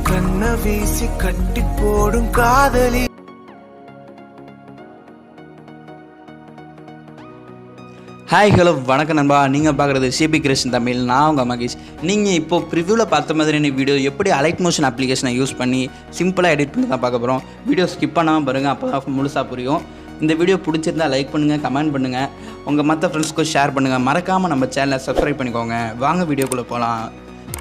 கண்ண வீசி கட்டி போடும் காதலி. ஹாய் ஹலோ வணக்கம் நண்பா. நீங்கள் பார்க்குறது 𝗦𝗶𝗶 தமிழ். நான் உங்கள் மகேஷ். நீங்கள் இப்போ ப்ரிவ்யூவில் பார்த்த மாதிரியான வீடியோ எப்படி அலைட் மோஷன் அப்ளிகேஷனை யூஸ் பண்ணி சிம்பிளாக எடிட் பண்ணி தான் பார்க்க போகிறோம். வீடியோ ஸ்கிப் பண்ணாமல் பாருங்கள், அப்போ தான் முழுசாக புரியும். இந்த வீடியோ பிடிச்சிருந்தால் லைக் பண்ணுங்கள், கமெண்ட் பண்ணுங்கள், உங்கள் மற்ற ஃப்ரெண்ட்ஸ்க்கும் ஷேர் பண்ணுங்கள். மறக்காமல் நம்ம சேனலை சப்ஸ்கிரைப் பண்ணிக்கோங்க. வாங்க வீடியோக்குள்ளே போகலாம்.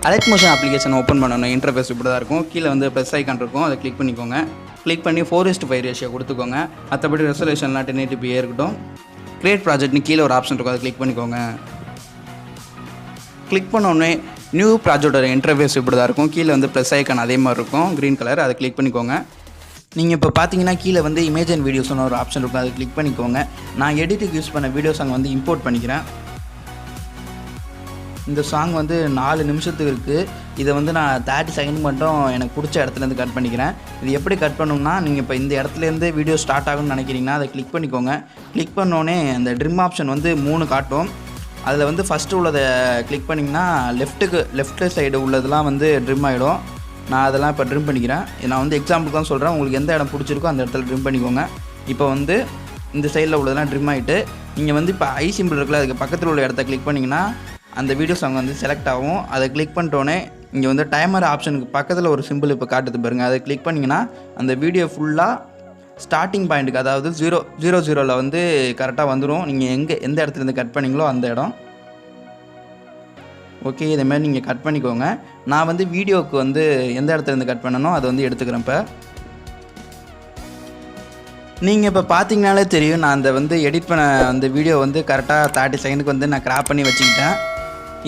அலைட் மோஷன் அப்ளிகேஷனை ஓப்பன் பண்ணணும். இன்டர்ஃபேஸ் இப்படி தான் இருக்கும். கீழே வந்து ப்ளஸ் ஐக்கான் இருக்கும், அதை கிளிக் பண்ணிக்கோங்க. கிளிக் பண்ணி 4:5 ரேஷியோ கொடுத்துக்கோங்க. மற்றபடி ரெசல்யூஷன்லாம் 1080p இருக்கட்டும். கிரியேட் ப்ராஜெக்ட்னு கீழே ஒரு ஆப்ஷன் இருக்கும், அதை கிளிக் பண்ணிக்கோங்க. கிளிக் பண்ணோடனே நியூ ப்ராஜெக்டோட இன்டர்ஃபேஸ் இப்படி தான் இருக்கும். கீழே வந்து ப்ளஸ் ஐக்கான் அதே மாதிரி இருக்கும், க்ரீன் கலர், அதை கிளிக் பண்ணிக்கோங்க. நீங்கள் இப்போ பார்த்தீங்கன்னா கீழே வந்து இமேஜ் அண்ட் வீடியோஸ்னு ஒரு ஆப்ஷன் இருக்கும், அதை கிளிக் பண்ணிக்கோங்க. நான் எடிட்டுக்கு யூஸ் பண்ண வீடியோ சாங் வந்து இம்போர்ட் பண்ணிக்கிறேன். இந்த சாங் வந்து 4 நிமிஷத்துக்கு இருக்குது. இதை வந்து நான் 30 செகண்ட் மட்டும் எனக்கு பிடிச்ச இடத்துலேருந்து கட் பண்ணிக்கிறேன். இது எப்படி கட் பண்ணணும்னா, நீங்கள் இப்போ இந்த இடத்துலேருந்து வீடியோ ஸ்டார்ட் ஆகும்னு நினைக்கிறீங்கன்னா அதை கிளிக் பண்ணிக்கோங்க. கிளிக் பண்ணோடனே அந்த ட்ரிம் ஆப்ஷன் வந்து 3 காட்டும். அதில் வந்து ஃபஸ்ட்டு உள்ளதை கிளிக் பண்ணிங்கன்னா லெஃப்ட் சைடு உள்ளதெல்லாம் வந்து ட்ரிம் ஆகிடும். நான் அதெல்லாம் இப்போ ட்ரிம் பண்ணிக்கிறேன். நான் வந்து எக்ஸாம்பிளுக்கு தான் சொல்கிறேன். உங்களுக்கு எந்த இடம் பிடிச்சிருக்கோ அந்த இடத்துல ட்ரிம் பண்ணிக்கோங்க. இப்போ வந்து இந்த சைடில் உள்ளதெல்லாம் ட்ரிம் ஆகிட்டு, நீங்கள் வந்து இப்போ ஐ சிம்பிள் இருக்குல்ல, அதுக்கு பக்கத்தில் உள்ள இடத்த கிளிக் பண்ணிங்கன்னா அந்த வீடியோ சாங் வந்து செலக்ட் ஆகும். அதை கிளிக் பண்ணிட்டோன்னே இங்கே வந்து டைமர் ஆப்ஷனுக்கு பக்கத்தில் ஒரு சிம்பிள் இப்போ காட்டுது பாருங்கள், அதை கிளிக் பண்ணிங்கன்னா அந்த வீடியோ ஃபுல்லாக ஸ்டார்டிங் பாயிண்ட்டுக்கு, அதாவது 0:00 வந்து கரெக்டாக வந்துடும். நீங்கள் எந்த இடத்துலேருந்து கட் பண்ணிங்களோ அந்த இடம். ஓகே, இதேமாதிரி நீங்கள் கட் பண்ணிக்கோங்க. நான் வந்து வீடியோவுக்கு வந்து எந்த இடத்துலேருந்து கட் பண்ணனோ அதை வந்து எடுத்துக்கிறேன். இப்போ நீங்கள் இப்போ பார்த்தீங்கனாலே தெரியும், நான் அந்த வந்து எடிட் பண்ண அந்த வீடியோ வந்து கரெக்டாக 30 செகண்டுக்கு வந்து நான் கிராப் பண்ணி வச்சுக்கிட்டேன்.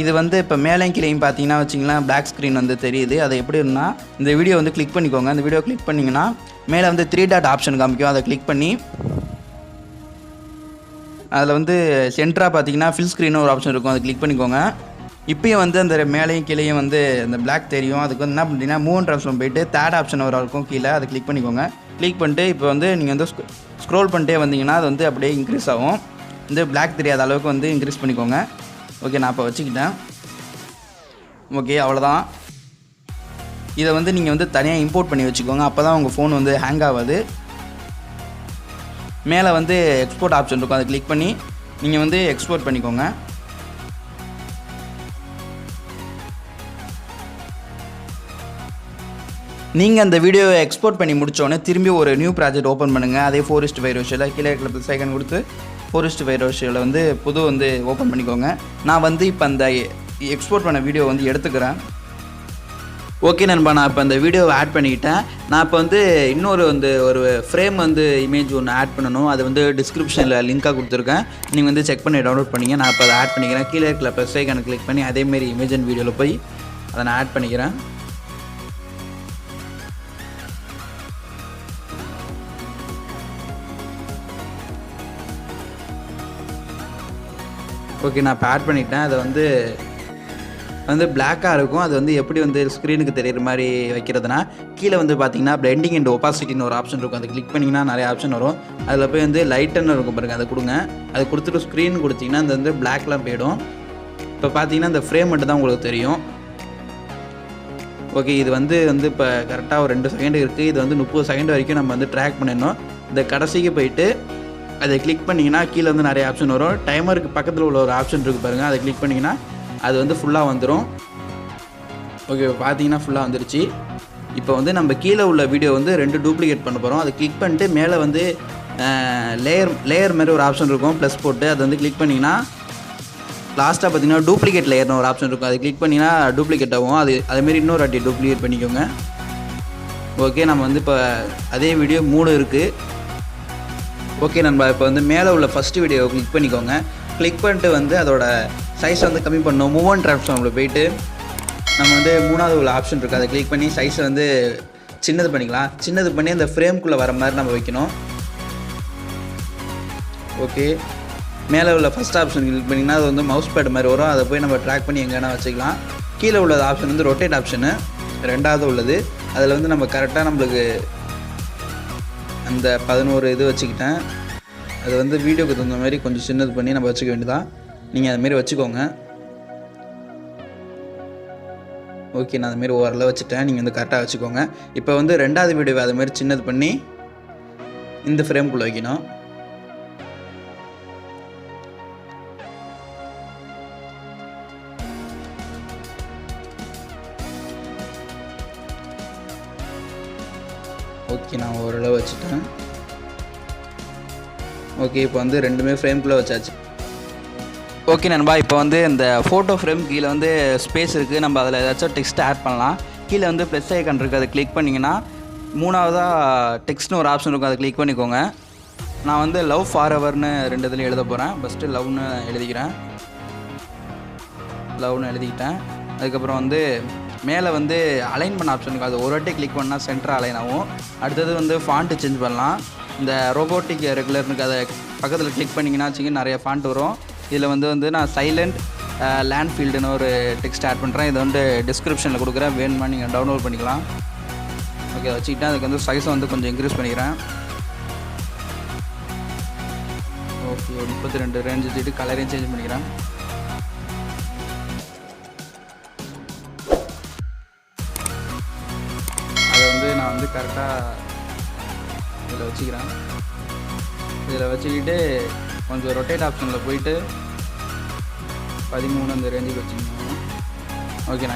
இது வந்து இப்போ மேலேயும் கீழேயும் பார்த்தீங்கன்னா வச்சிங்களேன், பிளாக் ஸ்க்ரீன் வந்து தெரியுது. அது எப்படி இருக்குன்னா, இந்த வீடியோ வந்து கிளிக் பண்ணிக்கோங்க. அந்த வீடியோ கிளிக் பண்ணிங்கன்னா மேலே வந்து 3 டாட் ஆப்ஷன் காமிக்கும், அதை கிளிக் பண்ணி அதில் வந்து சென்டராக பார்த்தீங்கன்னா ஃபில் ஸ்க்ரீன்னு ஒரு ஆப்ஷன் இருக்கும், அதை கிளிக் பண்ணிக்கோங்க. இப்போயும் வந்து அந்த மேலேயும் கீழேயும் வந்து அந்த பிளாக் தெரியும். அதுக்கு வந்து என்ன பண்ணிட்டீங்கன்னா மூவ் அண்ட் ட்ரான்ஸ்ஃபார்ம் போயிட்டு 3rd ஆப்ஷன் ஒரு இருக்கும் கீழே, அதை கிளிக் பண்ணிக்கோங்க. கிளிக் பண்ணிட்டு இப்போ வந்து நீங்கள் வந்து ஸ்க்ரோல் பண்ணிட்டே வந்தீங்கன்னா அது வந்து அப்படியே இன்க்ரீஸ் ஆகும். இந்த பிளாக் தெரியாத அளவுக்கு வந்து இன்க்ரீஸ் பண்ணிக்கோங்க. ஓகே, நான் இப்போ வச்சுக்கிட்டேன். ஓகே, அவ்வளோதான். இதை வந்து நீங்கள் வந்து தனியாக இம்போர்ட் பண்ணி வச்சுக்கோங்க. அப்போ தான் உங்கள் ஃபோன் வந்து ஹேங் ஆகாது. மேலே வந்து எக்ஸ்போர்ட் ஆப்ஷன் இருக்கும், அதை கிளிக் பண்ணி நீங்கள் வந்து எக்ஸ்போர்ட் பண்ணிக்கோங்க. நீங்கள் அந்த வீடியோவை எக்ஸ்போர்ட் பண்ணி முடித்தோடனே திரும்பி ஒரு நியூ ப்ராஜெக்ட் ஓப்பன் பண்ணுங்கள். அதே 4:5 ரேஷியோவில் கீழே இருக்கிற ப்ளஸ் ஐக்கான் கொடுத்து 4:5 ரேஷியோவில் வந்து புது வந்து ஓப்பன் பண்ணிக்கோங்க. நான் வந்து இப்போ அந்த எக்ஸ்போர்ட் பண்ண வீடியோ வந்து எடுத்துக்கிறேன். ஓகே நண்பா, நான் இப்போ அந்த வீடியோவை ஆட் பண்ணிக்கிட்டேன். நான் இப்போ வந்து இன்னொரு வந்து ஒரு ஃப்ரேம் வந்து இமேஜ் ஒன்று ஆட் பண்ணணும். அது வந்து டிஸ்கிரிப்ஷனில் லிங்காக கொடுத்துருக்கேன், நீங்கள் வந்து செக் பண்ணி டவுன்லோட் பண்ணிங்க. நான் இப்போ அதை ஆட் பண்ணிக்கிறேன். கீழே இருக்கிற ப்ளஸ் ஐக்கானை கிளிக் பண்ணி அதேமாரி இமேஜ் அண்ட் வீடியோவில் போய் அதை நான் ஆட் பண்ணிக்கிறேன். ஓகே, நான் இப்போ ஆட் பண்ணிட்டேன். அதை வந்து பிளாக்காக இருக்கும். அது வந்து எப்படி வந்து ஸ்க்ரீனுக்கு தெரிகிற மாதிரி வைக்கிறதுனா, கீழே வந்து பார்த்தீங்கன்னா பிளெண்டிங் அண்ட் ஒப்பாசிட்டின்னு ஒரு ஆப்ஷன் இருக்கும், அதை கிளிக் பண்ணிங்கன்னா நிறைய ஆப்ஷன் வரும். அதில் போய் வந்து லைட்டுன்னு இருக்கும் பாருங்கள், அதை கொடுங்க. அதை கொடுத்துட்டு ஸ்க்ரீன் கொடுத்தீங்கன்னா அது வந்து பிளாக்லாம் போயிடும். இப்போ பார்த்தீங்கன்னா இந்த ஃப்ரேம் மட்டும் தான் உங்களுக்கு தெரியும். ஓகே, இது வந்து இப்போ கரெக்டாக ஒரு 2 செகண்ட் இருக்குது. இது வந்து 30 செகண்ட் வரைக்கும் நம்ம வந்து ட்ராக் பண்ணிடணும். இந்த கடைசிக்கு போயிட்டு அதை கிளிக் பண்ணிங்கன்னா கீழே வந்து நிறைய ஆப்ஷன் வரும். டைமருக்கு பக்கத்தில் உள்ள ஒரு ஆப்ஷன் இருக்குது பாருங்கள், அதை கிளிக் பண்ணிங்கன்னா அது வந்து ஃபுல்லாக வந்துடும். ஓகே, பார்த்தீங்கன்னா ஃபுல்லாக வந்துருச்சு. இப்போ வந்து நம்ம கீழே உள்ள வீடியோ வந்து 2 டூப்ளிகேட் பண்ண போகிறோம். அதை கிளிக் பண்ணிட்டு மேலே வந்து லேயர் மாதிரி ஒரு ஆப்ஷன் இருக்கும், ப்ளஸ் போட்டு அதை வந்து கிளிக் பண்ணிங்கன்னா லாஸ்ட்டாக பார்த்தீங்கன்னா டூப்ளிகேட் லேயர்னு ஒரு ஆப்ஷன் இருக்கும், அதை கிளிக் பண்ணிங்கன்னா டூப்ளிகேட் ஆகும். அதேமாரி இன்னொரு வாட்டி டூப்ளிகேட் பண்ணிக்கோங்க. ஓகே, நம்ம வந்து இப்போ அதே வீடியோ 3 இருக்குது. ஓகே நண்பா, இப்போ வந்து மேலே உள்ள ஃபஸ்ட்டு வீடியோவை கிளிக் பண்ணிக்கோங்க. கிளிக் பண்ணிட்டு வந்து அதோட சைஸை வந்து கம்மி பண்ணணும். மூவ் அண்ட் ட்ரான்ஸ்ஃபார்மில் போயிட்டு நம்ம வந்து 3வது உள்ள ஆப்ஷன் இருக்குது, அதை கிளிக் பண்ணி சைஸை வந்து சின்னது பண்ணிக்கலாம். சின்னது பண்ணி அந்த ஃப்ரேம்குள்ளே வர மாதிரி நம்ம வைக்கணும். ஓகே, மேலே உள்ள ஃபஸ்ட் ஆப்ஷன் கிளிக் பண்ணிங்கன்னா அது வந்து மவுஸ் பேட் மாதிரி வரும். அதை போய் நம்ம ட்ராக் பண்ணி எங்கன்னா வச்சுக்கலாம். கீழே உள்ளது ஆப்ஷன் வந்து ரொட்டேட் ஆப்ஷனு 2வது உள்ளது. அதில் வந்து நம்ம கரெக்டாக நம்மளுக்கு அந்த 11 இது வச்சுக்கிட்டேன். அது வந்து வீடியோக்கு தகுந்த மாதிரி கொஞ்சம் சின்னது பண்ணி நம்ம வச்சுக்க வேண்டியதான். நீங்கள் அதுமாரி வச்சுக்கோங்க. ஓகே, நான் அதுமாரி ஓரளவு வச்சுட்டேன். நீங்கள் வந்து கரெக்டாக வச்சுக்கோங்க. இப்போ வந்து 2வது வீடியோவை அதுமாரி சின்னது பண்ணி இந்த ஃப்ரேம்குள்ளே வைக்கணும். ஓகே, நான் ஓரளவு வச்சுட்டேன். ஓகே, இப்போ வந்து 2மே ஃப்ரேம்குள்ளே வச்சாச்சு. ஓகே நண்பா, இப்போ வந்து இந்த ஃபோட்டோ ஃப்ரேம் கீழே வந்து ஸ்பேஸ் இருக்குது. நம்ம அதில் ஏதாச்சும் டெக்ஸ்ட் ஆட் பண்ணலாம். கீழே வந்து ப்ளஸ் ஐக்கான் இருக்குது, அதை கிளிக் பண்ணிங்கன்னா 3வதாக டெக்ஸ்ட்னு ஒரு ஆப்ஷன் இருக்கும், அதை கிளிக் பண்ணிக்கோங்க. நான் வந்து லவ் ஃபார் எவர்னு 2 இதுலையும் எழுத போகிறேன். ஃபஸ்ட்டு லவ்னு எழுதிக்கிறேன். லவ்னு எழுதிக்கிட்டேன். அதுக்கப்புறம் வந்து மேலே வந்து அலைன் பண்ண ஆப்ஷன் இருக்கும், அது ஒரு வாட்டி கிளிக் பண்ணால் சென்டர் அலைன் ஆகும். அடுத்தது வந்து ஃபாண்ட்டு சேஞ்ச் பண்ணலாம். இந்த ரோபோட்டிக் ரெகுலர்னுக்கு அதை பக்கத்தில் கிளிக் பண்ணிங்கன்னா வச்சுங்க நிறைய ஃபாண்ட் வரும். இதில் வந்து நான் சைலண்ட் லேண்ட் ஃபீல்டுன்னு ஒரு டெக்ஸ்ட் ஆட் பண்ணுறேன். இதை வந்து டிஸ்கிரிப்ஷனில் கொடுக்குறேன், வேணுமா நீங்கள் டவுன்லோட் பண்ணிக்கலாம். ஓகே, வச்சுக்கிட்டேன். அதுக்கு வந்து சைஸை வந்து கொஞ்சம் இன்க்ரீஸ் பண்ணிக்கிறேன். ஓகே, 32 ரேஞ்ச் வச்சுட்டு கலரையும் சேஞ்ச் பண்ணிக்கிறேன். அதை வந்து நான் வந்து கரெக்டாக இதில் வச்சுக்கிறேன். இதில் வச்சுக்கிட்டு கொஞ்சம் ரொட்டேட் ஆப்ஷனில் போயிட்டு 13 அந்த ரேஞ்சுக்கு வச்சுக்கணும். ஓகே,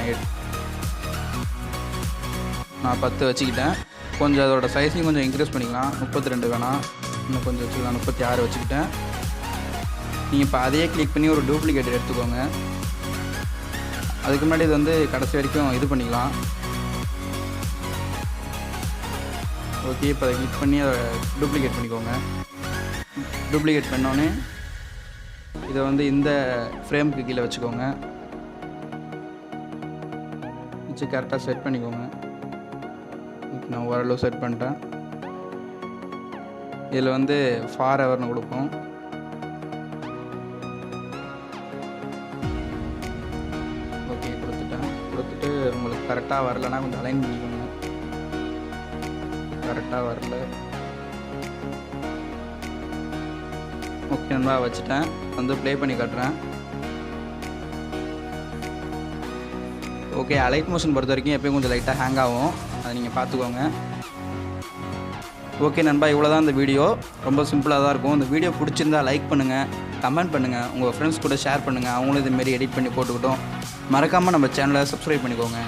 நான் 10 வச்சுக்கிட்டேன். கொஞ்சம் அதோட சைஸையும் கொஞ்சம் இன்க்ரீஸ் பண்ணிக்கலாம். 32 வேணாம், இன்னும் கொஞ்சம் வச்சுக்கலாம். 36 வச்சுக்கிட்டேன். நீங்கள் இப்போ அதையே கிளிக் பண்ணி ஒரு டூப்ளிகேட் எடுத்துக்கோங்க. அதுக்கு முன்னாடி இது வந்து கடைசி வரைக்கும் இது பண்ணிக்கலாம். ஓகே, இப்போ அதை கிளிக் பண்ணி அதை டூப்ளிகேட் பண்ணிக்கோங்க. டூப்ளிகேட் பண்ணோன்னே இதை வந்து இந்த ஃப்ரேமுக்கு கீழே வச்சுக்கோங்க. வச்சு கரெக்டாக செட் பண்ணிக்கோங்க. நான் ஓரளவு செட் பண்ணிட்டேன். இதில் வந்து ஃபார் எவர்னு கொடுப்போம். ஓகே, கொடுத்துட்டு உங்களுக்கு கரெக்டாக வரலைன்னா கொஞ்சம் அலைன் பண்ணிக்கோங்க. கரெக்டாக வரல. ஓகே, நல்லா வச்சுட்டேன். வந்து ப்ளே பண்ணி காட்டுறேன். ஓகே, அலைட் மோஷன் பொறுத்த வரைக்கும் எப்பயும் கொஞ்சம் லைட்டாக ஹேங் ஆகும், அதை நீங்கள் பார்த்துக்கோங்க. ஓகே நண்பா, இவ்வளோ தான் இந்த வீடியோ. ரொம்ப சிம்பிளாக தான் இருக்கும். இந்த வீடியோ பிடிச்சிருந்தா லைக் பண்ணுங்கள், கமெண்ட் பண்ணுங்கள், உங்கள் ஃப்ரெண்ட்ஸ் கூட ஷேர் பண்ணுங்கள். அவங்களும் இதுமாரி எடிட் பண்ணி போட்டுக்கிட்டோம். மறக்காமல் நம்ம சேனலை சப்ஸ்கிரைப் பண்ணிக்கோங்க.